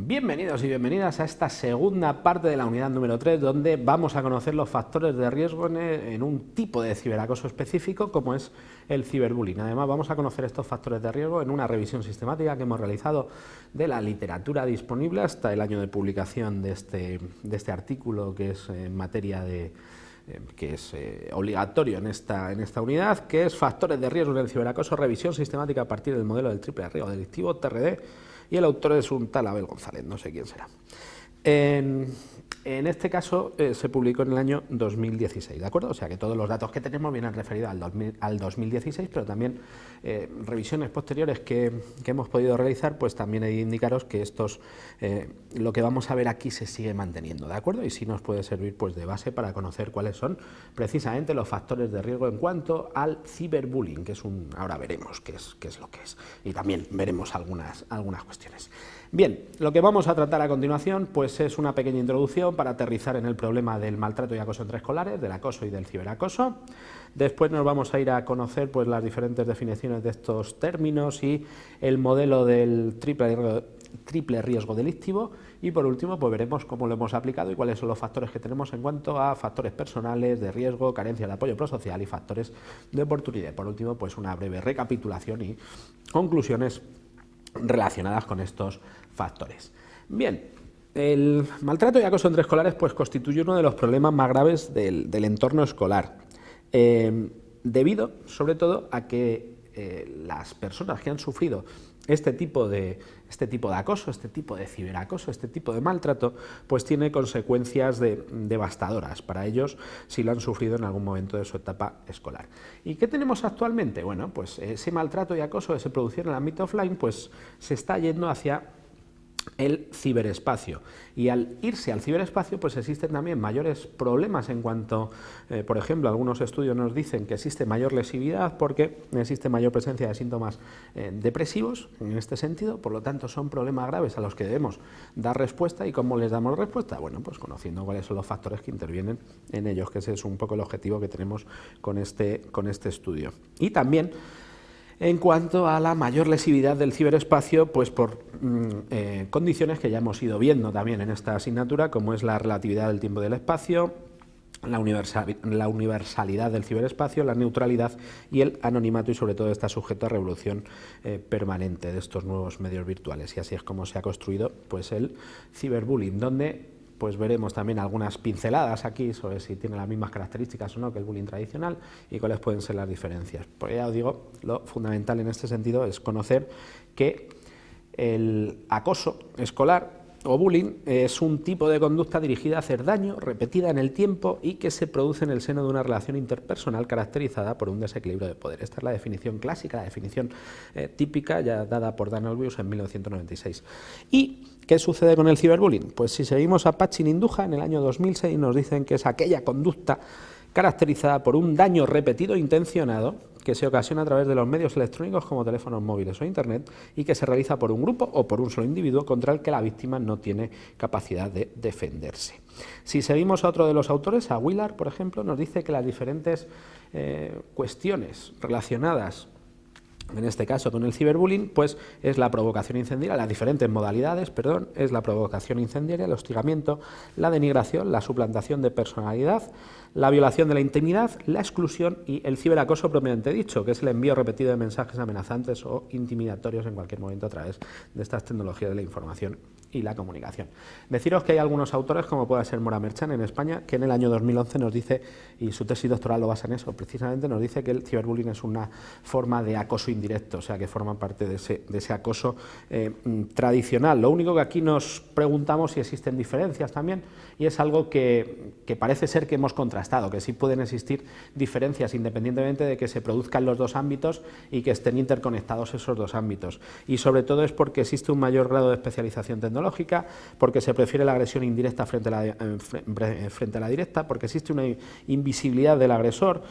Bienvenidos y bienvenidas a esta segunda parte de la unidad número 3, donde vamos a conocer los factores de riesgo en un tipo de ciberacoso específico, como es el ciberbullying. Además, vamos a conocer estos factores de riesgo en una revisión sistemática que hemos realizado de la literatura disponible hasta el año de publicación de este artículo, que es en materia de que es obligatorio en esta unidad, que es factores de riesgo en el ciberacoso, revisión sistemática a partir del modelo del triple riesgo delictivo, TRD, y el autor es un tal Abel González, no sé quién será. En este caso se publicó en el año 2016, ¿de acuerdo? O sea que todos los datos que tenemos vienen referidos al 2016, pero también revisiones posteriores que hemos podido realizar, pues también he de indicaros que lo que vamos a ver aquí se sigue manteniendo, ¿de acuerdo? Y sí nos puede servir pues de base para conocer cuáles son precisamente los factores de riesgo en cuanto al ciberbullying, que es ahora veremos qué es lo que es, y también veremos algunas cuestiones. Bien, lo que vamos a tratar a continuación pues es una pequeña introducción para aterrizar en el problema del maltrato y acoso entre escolares, del acoso y del ciberacoso. Después nos vamos a ir a conocer pues las diferentes definiciones de estos términos y el modelo del triple riesgo delictivo, y por último pues veremos cómo lo hemos aplicado y cuáles son los factores que tenemos en cuanto a factores personales de riesgo, carencia de apoyo prosocial y factores de oportunidad. Por último pues una breve recapitulación y conclusiones relacionadas con estos factores. Bien, el maltrato y acoso entre escolares pues constituye uno de los problemas más graves del entorno escolar, debido sobre todo a que las personas que han sufrido este tipo de acoso, este tipo de ciberacoso, este tipo de maltrato, pues tiene consecuencias devastadoras para ellos si lo han sufrido en algún momento de su etapa escolar. ¿Y qué tenemos actualmente? Bueno, pues ese maltrato y acoso que se producía en el ámbito offline pues se está yendo hacia el ciberespacio, y al irse al ciberespacio pues existen también mayores problemas en cuanto, por ejemplo, algunos estudios nos dicen que existe mayor lesividad porque existe mayor presencia de síntomas depresivos en este sentido. Por lo tanto son problemas graves a los que debemos dar respuesta. ¿Y cómo les damos respuesta? Bueno, pues conociendo cuáles son los factores que intervienen en ellos, que ese es un poco el objetivo que tenemos con este estudio. Y también en cuanto a la mayor lesividad del ciberespacio, pues por condiciones que ya hemos ido viendo también en esta asignatura, como es la relatividad del tiempo y del espacio, la universalidad del ciberespacio, la neutralidad y el anonimato, y sobre todo está sujeto a revolución permanente de estos nuevos medios virtuales. Y así es como se ha construido pues el ciberbullying, donde pues veremos también algunas pinceladas aquí sobre si tiene las mismas características o no que el bullying tradicional y cuáles pueden ser las diferencias. Pues ya os digo, lo fundamental en este sentido es conocer que el acoso escolar o bullying es un tipo de conducta dirigida a hacer daño, repetida en el tiempo y que se produce en el seno de una relación interpersonal caracterizada por un desequilibrio de poder. Esta es la definición clásica, la definición típica ya dada por Dan Olbius en 1996. ¿Y qué sucede con el ciberbullying? Pues si seguimos a Pachin Induja, en el año 2006 nos dicen que es aquella conducta caracterizada por un daño repetido e intencionado que se ocasiona a través de los medios electrónicos como teléfonos móviles o internet y que se realiza por un grupo o por un solo individuo contra el que la víctima no tiene capacidad de defenderse. Si seguimos a otro de los autores, a Willard, por ejemplo, nos dice que las diferentes cuestiones relacionadas en este caso con el ciberbullying, pues es la provocación incendiaria, las diferentes modalidades, perdón, es la provocación incendiaria, el hostigamiento, la denigración, la suplantación de personalidad, la violación de la intimidad, la exclusión y el ciberacoso propiamente dicho, que es el envío repetido de mensajes amenazantes o intimidatorios en cualquier momento a través de estas tecnologías de la información y la comunicación. Deciros que hay algunos autores, como puede ser Mora Merchan en España, que en el año 2011 nos dice, y su tesis doctoral lo basa en eso, precisamente nos dice que el ciberbullying es una forma de acoso indirecto, o sea que forma parte de ese acoso tradicional. Lo único que aquí nos preguntamos si existen diferencias también, y es algo que parece ser que hemos contrastado, que sí pueden existir diferencias independientemente de que se produzcan los dos ámbitos y que estén interconectados esos dos ámbitos. Y sobre todo es porque existe un mayor grado de especialización tecnológica, porque se prefiere la agresión indirecta frente a la directa, porque existe una invisibilidad del agresor,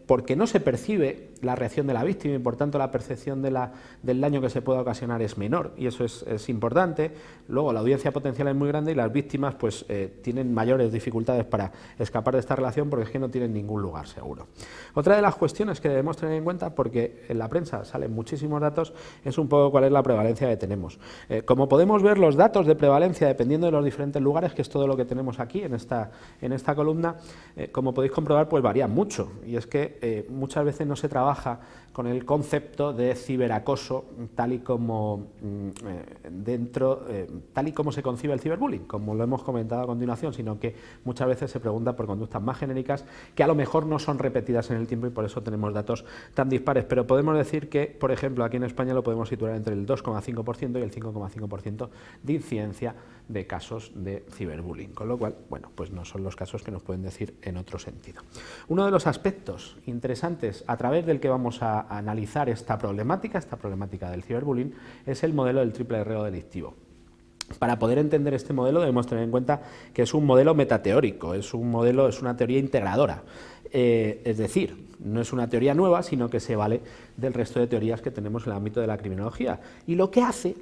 porque no se percibe la reacción de la víctima y por tanto la percepción del daño que se pueda ocasionar es menor, y eso es importante. Luego la audiencia potencial es muy grande y las víctimas pues tienen mayores dificultades para escapar de esta relación preocupación porque es que no tienen ningún lugar seguro. Otra de las cuestiones que debemos tener en cuenta, porque en la prensa salen muchísimos datos, es un poco cuál es la prevalencia que tenemos. Como podemos ver, los datos de prevalencia, dependiendo de los diferentes lugares, que es todo lo que tenemos aquí en esta columna, como podéis comprobar, pues varían mucho. Y es que muchas veces no se trabaja con el concepto de ciberacoso tal y como tal y como se concibe el ciberbullying, como lo hemos comentado a continuación, sino que muchas veces se pregunta por conductas más genéricas que a lo mejor no son repetidas en el tiempo y por eso tenemos datos tan dispares. Pero podemos decir que, por ejemplo, aquí en España lo podemos situar entre el 2,5% y el 5,5% de incidencia de casos de ciberbullying, con lo cual, bueno, pues no son los casos que nos pueden decir en otro sentido. Uno de los aspectos interesantes a través del que vamos a analizar esta problemática del ciberbullying, es el modelo del triple riesgo delictivo. Para poder entender este modelo debemos tener en cuenta que es un modelo metateórico, es una teoría integradora. Es decir, no es una teoría nueva, sino que se vale del resto de teorías que tenemos en el ámbito de la criminología. Y lo que hace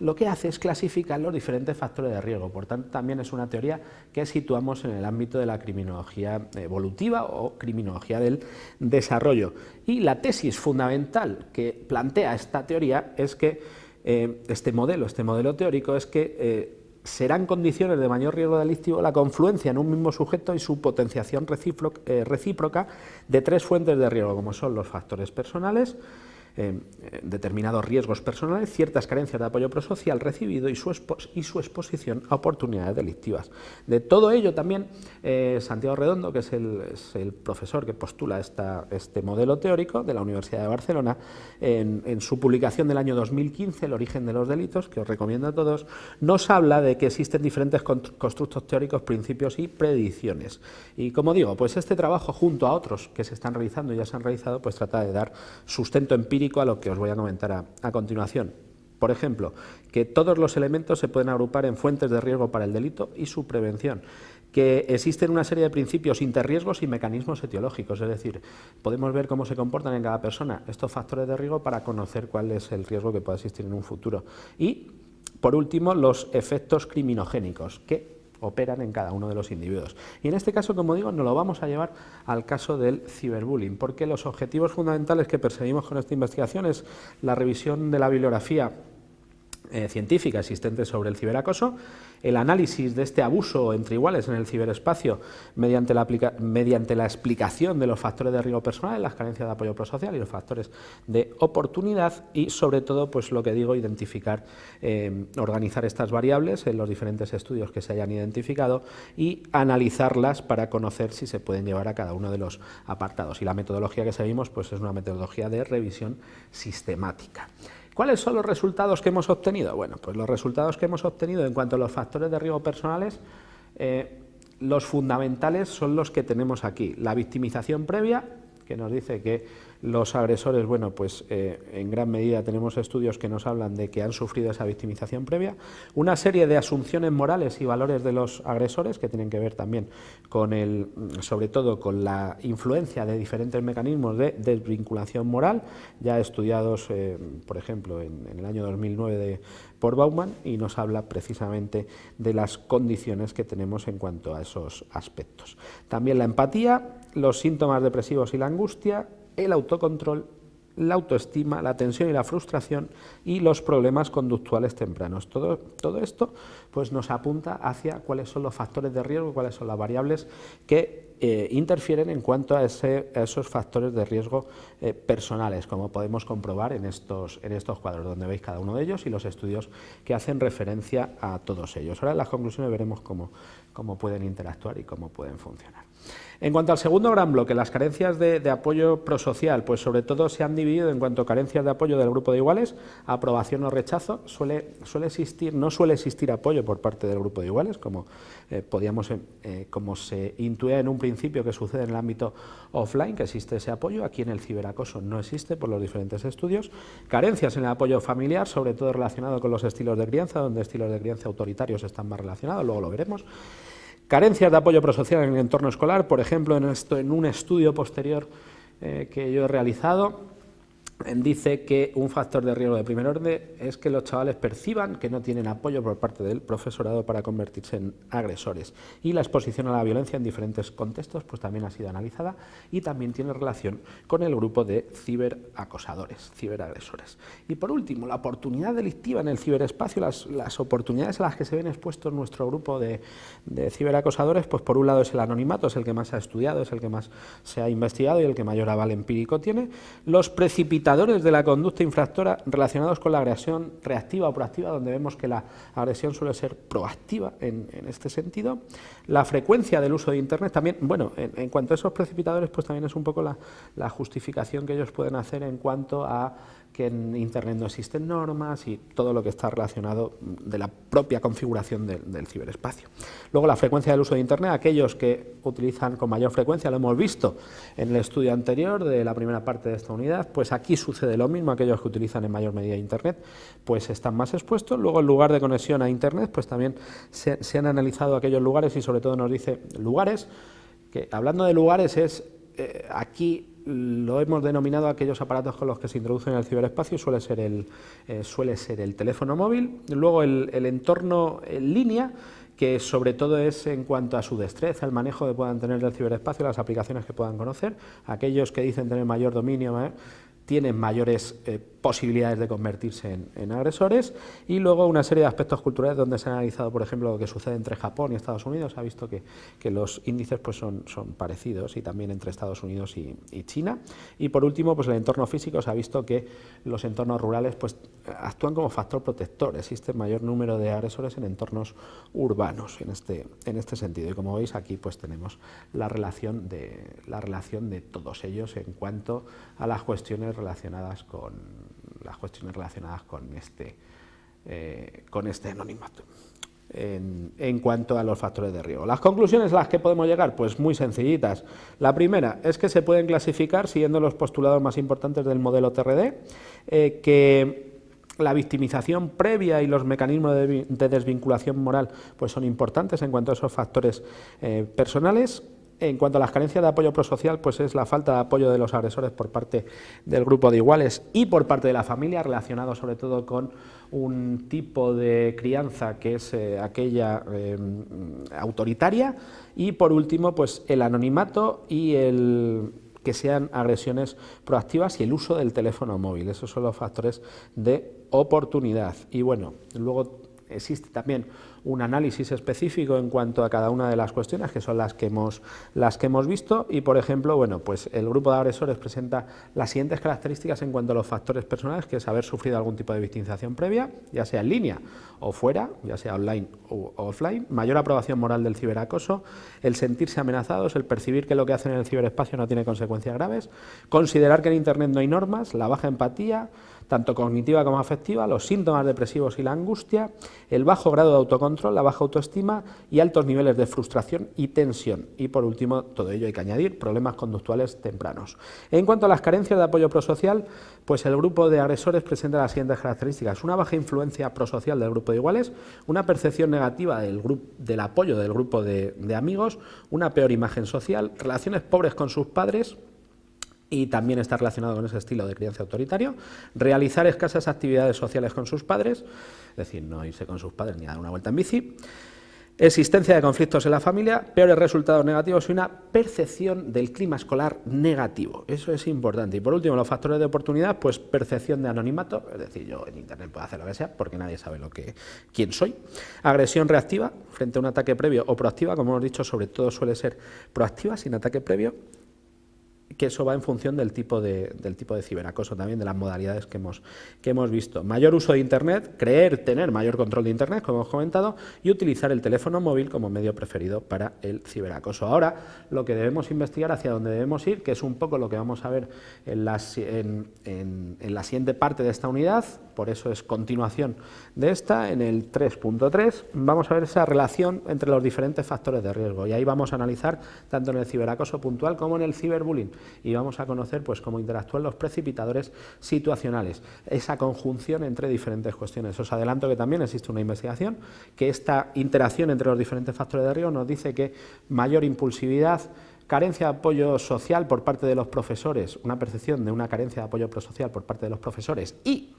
es clasificar los diferentes factores de riesgo. Por tanto, también es una teoría que situamos en el ámbito de la criminología evolutiva o criminología del desarrollo. Y la tesis fundamental que plantea esta teoría es que este modelo teórico es que serán condiciones de mayor riesgo delictivo la confluencia en un mismo sujeto y su potenciación recíproca de tres fuentes de riesgo, como son los factores personales, determinados riesgos personales, ciertas carencias de apoyo prosocial recibido y su exposición a oportunidades delictivas. De todo ello también Santiago Redondo, que es el profesor que postula este modelo teórico de la Universidad de Barcelona, en su publicación del año 2015, El origen de los delitos, que os recomiendo a todos, nos habla de que existen diferentes constructos teóricos, principios y predicciones. Y como digo, pues este trabajo, junto a otros que se están realizando y ya se han realizado, pues trata de dar sustento empírico a lo que os voy a comentar a continuación. Por ejemplo, que todos los elementos se pueden agrupar en fuentes de riesgo para el delito y su prevención, que existen una serie de principios interriesgos y mecanismos etiológicos, es decir, podemos ver cómo se comportan en cada persona estos factores de riesgo para conocer cuál es el riesgo que pueda existir en un futuro. Y, por último, los efectos criminogénicos, que operan en cada uno de los individuos. Y en este caso, como digo, nos lo vamos a llevar al caso del ciberbullying, porque los objetivos fundamentales que perseguimos con esta investigación es la revisión de la bibliografía científica existente sobre el ciberacoso, el análisis de este abuso entre iguales en el ciberespacio mediante la explicación de los factores de riesgo personal, las carencias de apoyo prosocial y los factores de oportunidad y, sobre todo, pues lo que digo, identificar, organizar estas variables en los diferentes estudios que se hayan identificado y analizarlas para conocer si se pueden llevar a cada uno de los apartados. Y la metodología que seguimos pues es una metodología de revisión sistemática. ¿Cuáles son los resultados que hemos obtenido? Bueno, pues los resultados que hemos obtenido en cuanto a los factores de riesgo personales, los fundamentales son los que tenemos aquí. La victimización previa, que nos dice que los agresores, bueno, pues en gran medida tenemos estudios que nos hablan de que han sufrido esa victimización previa, una serie de asunciones morales y valores de los agresores que tienen que ver también con sobre todo con la influencia de diferentes mecanismos de desvinculación moral, ya estudiados, por ejemplo, en el año 2009 por Bauman, y nos habla precisamente de las condiciones que tenemos en cuanto a esos aspectos. También la empatía, los síntomas depresivos y la angustia, el autocontrol, la autoestima, la tensión y la frustración y los problemas conductuales tempranos. Todo esto pues nos apunta hacia cuáles son los factores de riesgo, cuáles son las variables que interfieren en cuanto a esos factores de riesgo personales, como podemos comprobar en estos cuadros, donde veis cada uno de ellos y los estudios que hacen referencia a todos ellos. Ahora en las conclusiones veremos cómo pueden interactuar y cómo pueden funcionar. En cuanto al segundo gran bloque, las carencias de apoyo prosocial, pues sobre todo se han dividido en cuanto a carencias de apoyo del grupo de iguales, aprobación o rechazo. No suele existir apoyo por parte del grupo de iguales, como se intuía en un principio que sucede en el ámbito offline, que existe ese apoyo. Aquí en el ciberacoso no existe por los diferentes estudios. Carencias en el apoyo familiar, sobre todo relacionado con los estilos de crianza, donde estilos de crianza autoritarios están más relacionados, luego lo veremos. Carencias de apoyo prosocial en el entorno escolar, por ejemplo, en un estudio posterior que yo he realizado, dice que un factor de riesgo de primer orden es que los chavales perciban que no tienen apoyo por parte del profesorado para convertirse en agresores. Y la exposición a la violencia en diferentes contextos pues también ha sido analizada y también tiene relación con el grupo de ciberacosadores, ciberagresores. Y por último, la oportunidad delictiva en el ciberespacio, las oportunidades a las que se ven expuestos nuestro grupo de ciberacosadores, pues por un lado es el anonimato, es el que más se ha estudiado, es el que más se ha investigado y el que mayor aval empírico tiene. Los precipitadores de la conducta infractora relacionados con la agresión reactiva o proactiva, donde vemos que la agresión suele ser proactiva en este sentido. La frecuencia del uso de Internet también, bueno, en cuanto a esos precipitadores, pues también es un poco la justificación que ellos pueden hacer en cuanto a que en Internet no existen normas y todo lo que está relacionado de la propia configuración del ciberespacio. Luego, la frecuencia del uso de Internet, aquellos que utilizan con mayor frecuencia, lo hemos visto en el estudio anterior de la primera parte de esta unidad, pues aquí sucede lo mismo, aquellos que utilizan en mayor medida Internet, pues están más expuestos. Luego, el lugar de conexión a Internet, pues también se han analizado aquellos lugares y sobre todo nos dice lugares, que hablando de lugares es aquí lo hemos denominado aquellos aparatos con los que se introducen en el ciberespacio, suele ser el teléfono móvil, luego el entorno en línea, que sobre todo es en cuanto a su destreza, el manejo que puedan tener del ciberespacio, las aplicaciones que puedan conocer, aquellos que dicen tener mayor dominio, tienen mayores posibilidades de convertirse en agresores, y luego una serie de aspectos culturales donde se ha analizado, por ejemplo, lo que sucede entre Japón y Estados Unidos. Se ha visto que los índices pues son parecidos, y también entre Estados Unidos y China. Y por último, pues el entorno físico, se ha visto que los entornos rurales pues actúan como factor protector, existe mayor número de agresores en entornos urbanos en este sentido, y como veis aquí pues tenemos la relación de todos ellos en cuanto a las cuestiones relacionadas con este anonimato. En cuanto a los factores de riesgo, las conclusiones a las que podemos llegar, pues muy sencillitas. La primera es que se pueden clasificar siguiendo los postulados más importantes del modelo TRD, que la victimización previa y los mecanismos de desvinculación moral pues son importantes en cuanto a esos factores personales. En cuanto a las carencias de apoyo prosocial, pues es la falta de apoyo de los agresores por parte del grupo de iguales y por parte de la familia, relacionado sobre todo con un tipo de crianza que es aquella autoritaria, y por último pues el anonimato y el que sean agresiones proactivas y el uso del teléfono móvil. Esos son los factores de oportunidad. Y bueno, luego existe también un análisis específico en cuanto a cada una de las cuestiones, que son las que hemos visto, y por ejemplo, bueno, pues el grupo de agresores presenta las siguientes características en cuanto a los factores personales, que es haber sufrido algún tipo de victimización previa, ya sea en línea o fuera, ya sea online o offline, mayor aprobación moral del ciberacoso, el sentirse amenazados, el percibir que lo que hacen en el ciberespacio no tiene consecuencias graves, considerar que en Internet no hay normas, la baja empatía, tanto cognitiva como afectiva, los síntomas depresivos y la angustia, el bajo grado de autocontrol, la baja autoestima y altos niveles de frustración y tensión. Y por último, todo ello hay que añadir, problemas conductuales tempranos. En cuanto a las carencias de apoyo prosocial, pues el grupo de agresores presenta las siguientes características: una baja influencia prosocial del grupo de iguales, una percepción negativa del apoyo del grupo de amigos, una peor imagen social, relaciones pobres con sus padres, y también está relacionado con ese estilo de crianza autoritario, realizar escasas actividades sociales con sus padres, es decir, no irse con sus padres ni a dar una vuelta en bici, existencia de conflictos en la familia, peores resultados negativos y una percepción del clima escolar negativo. Eso es importante. Y por último, los factores de oportunidad, pues percepción de anonimato, es decir, yo en Internet puedo hacer lo que sea porque nadie sabe quién soy. Agresión reactiva frente a un ataque previo o proactiva, como hemos dicho, sobre todo suele ser proactiva, sin ataque previo, que eso va en función del tipo de ciberacoso, también de las modalidades que hemos visto. Mayor uso de Internet, tener mayor control de Internet, como hemos comentado, y utilizar el teléfono móvil como medio preferido para el ciberacoso. Ahora, lo que debemos investigar, hacia dónde debemos ir, que es un poco lo que vamos a ver en la siguiente parte de esta unidad, por eso es continuación de esta, en el 3.3, vamos a ver esa relación entre los diferentes factores de riesgo, y ahí vamos a analizar tanto en el ciberacoso puntual como en el ciberbullying. y vamos a conocer pues cómo interactúan los precipitadores situacionales, esa conjunción entre diferentes cuestiones. Os adelanto que también existe una investigación que esta interacción entre los diferentes factores de riesgo nos dice que mayor impulsividad, carencia de apoyo social por parte de los profesores, una percepción de una carencia de apoyo prosocial por parte de los profesores, y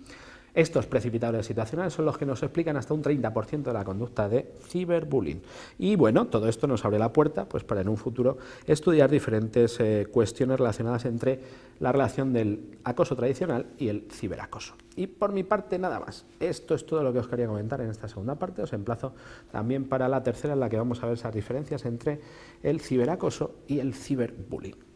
estos precipitadores situacionales son los que nos explican hasta un 30% de la conducta de ciberbullying. Y bueno, todo esto nos abre la puerta pues, para en un futuro estudiar diferentes cuestiones relacionadas entre la relación del acoso tradicional y el ciberacoso. Y por mi parte nada más. Esto es todo lo que os quería comentar en esta segunda parte. Os emplazo también para la tercera, en la que vamos a ver esas diferencias entre el ciberacoso y el ciberbullying.